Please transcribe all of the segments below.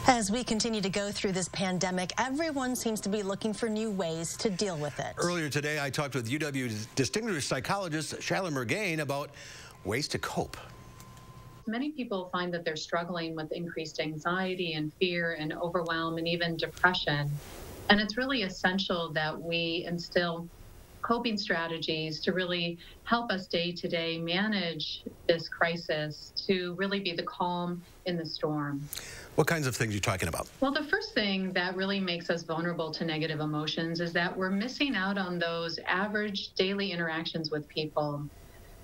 As we continue to go through this pandemic, everyone seems to be looking for new ways to deal with it. Earlier today, I talked with UW's distinguished psychologist, Shilagh Mirgain, about ways to cope. Many people find that they're struggling with increased anxiety and fear and overwhelm and even depression. And it's really essential that we instill coping strategies to really help us day to day manage this crisis, to really be the calm in the storm. What kinds of things are you talking about? Well, the first thing that really makes us vulnerable to negative emotions is that we're missing out on those average daily interactions with people.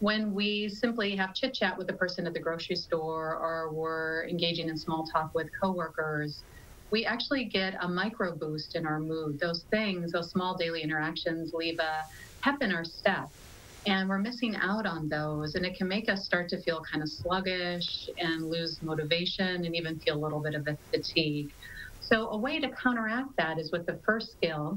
When we simply have chit chat with the person at the grocery store, or we're engaging in small talk with coworkers, we actually get a micro boost in our mood. Those things, those small daily interactions leave a pep in our step, and we're missing out on those, and it can make us start to feel kind of sluggish and lose motivation and even feel a little bit of a fatigue. So a way to counteract that is with the first skill,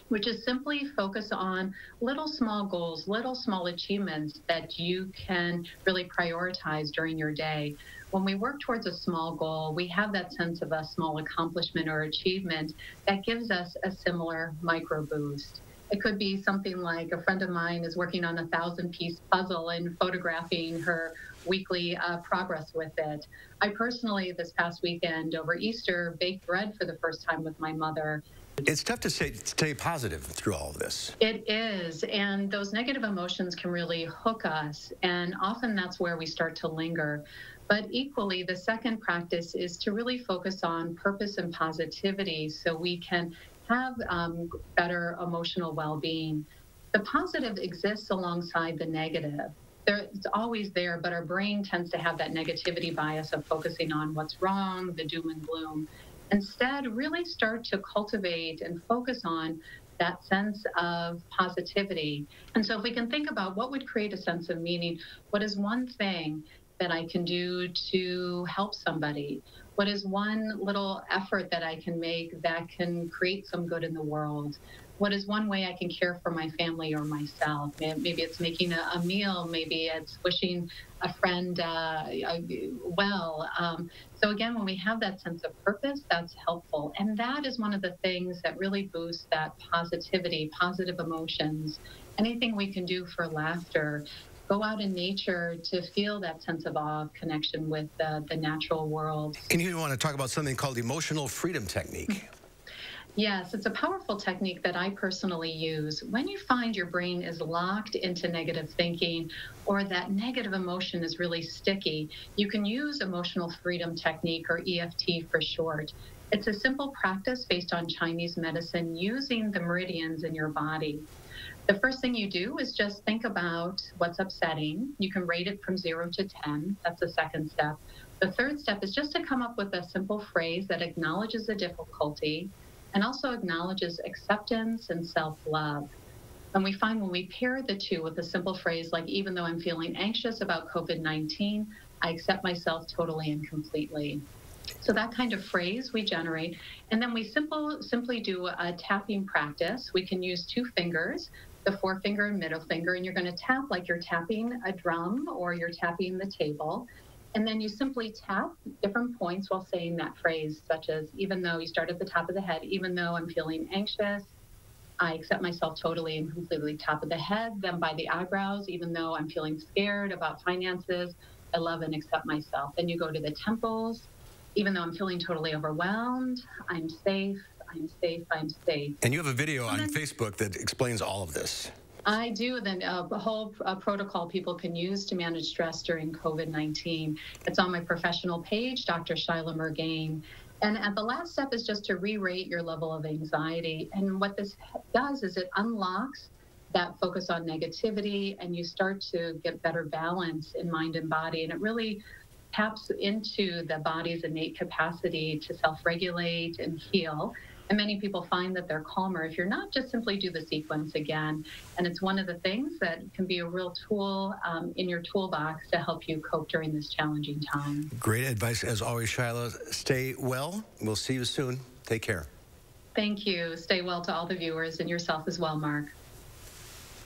which is simply focus on little small goals, little small achievements that you can really prioritize during your day. When we work towards a small goal, we have that sense of a small accomplishment or achievement that gives us a similar micro boost. It could be something like a friend of mine is working on a 1,000-piece puzzle and photographing her weekly progress with it. I personally, this past weekend over Easter, baked bread for the first time with my mother. It's tough to stay positive through all of this. It is, and those negative emotions can really hook us, and often that's where we start to linger. But equally, the second practice is to really focus on purpose and positivity so we can have better emotional well-being. The positive exists alongside the negative. It's always there, but our brain tends to have that negativity bias of focusing on what's wrong, the doom and gloom. Instead, really start to cultivate and focus on that sense of positivity. And so if we can think about what would create a sense of meaning, what is one thing that I can do to help somebody? What is one little effort that I can make that can create some good in the world? What is one way I can care for my family or myself? Maybe it's making a meal. Maybe it's wishing a friend well. So again, when we have that sense of purpose, that's helpful. And that is one of the things that really boosts that positivity, positive emotions. Anything we can do for laughter, go out in nature to feel that sense of awe, connection with the natural world. And you want to talk about something called the emotional freedom technique. Yes, it's a powerful technique that I personally use. When you find your brain is locked into negative thinking or that negative emotion is really sticky, you can use emotional freedom technique, or EFT for short. It's a simple practice based on Chinese medicine using the meridians in your body. The first thing you do is just think about what's upsetting. You can rate it from 0 to 10. That's the second step. The third step is just to come up with a simple phrase that acknowledges the difficulty and also acknowledges acceptance and self-love. And we find when we pair the two with a simple phrase like, even though I'm feeling anxious about COVID-19, I accept myself totally and completely. So that kind of phrase we generate, and then we simply do a tapping practice. We can use 2 fingers, the forefinger and middle finger, and you're going to tap like you're tapping a drum or you're tapping the table. And then you simply tap different points while saying that phrase, such as, even though, you start at the top of the head, even though I'm feeling anxious, I accept myself totally and completely. Top of the head, then by the eyebrows, even though I'm feeling scared about finances, I love and accept myself. Then you go to the temples, even though I'm feeling totally overwhelmed, I'm safe, I'm safe, I'm safe. And you have a video on Facebook that explains all of this. I do. Then a whole protocol people can use to manage stress during COVID-19. It's on my professional page, Dr. Shilagh Mirgain. And at the last step is just to re-rate your level of anxiety. And what this does is it unlocks that focus on negativity, and you start to get better balance in mind and body. And it really taps into the body's innate capacity to self-regulate and heal. And many people find that they're calmer if you're not just simply do the sequence again. And it's one of the things that can be a real tool in your toolbox to help you cope during this challenging time. Great advice as always, Shilagh. Stay well. We'll see you soon. Take care. Thank you. Stay well to all the viewers and yourself as well, Mark.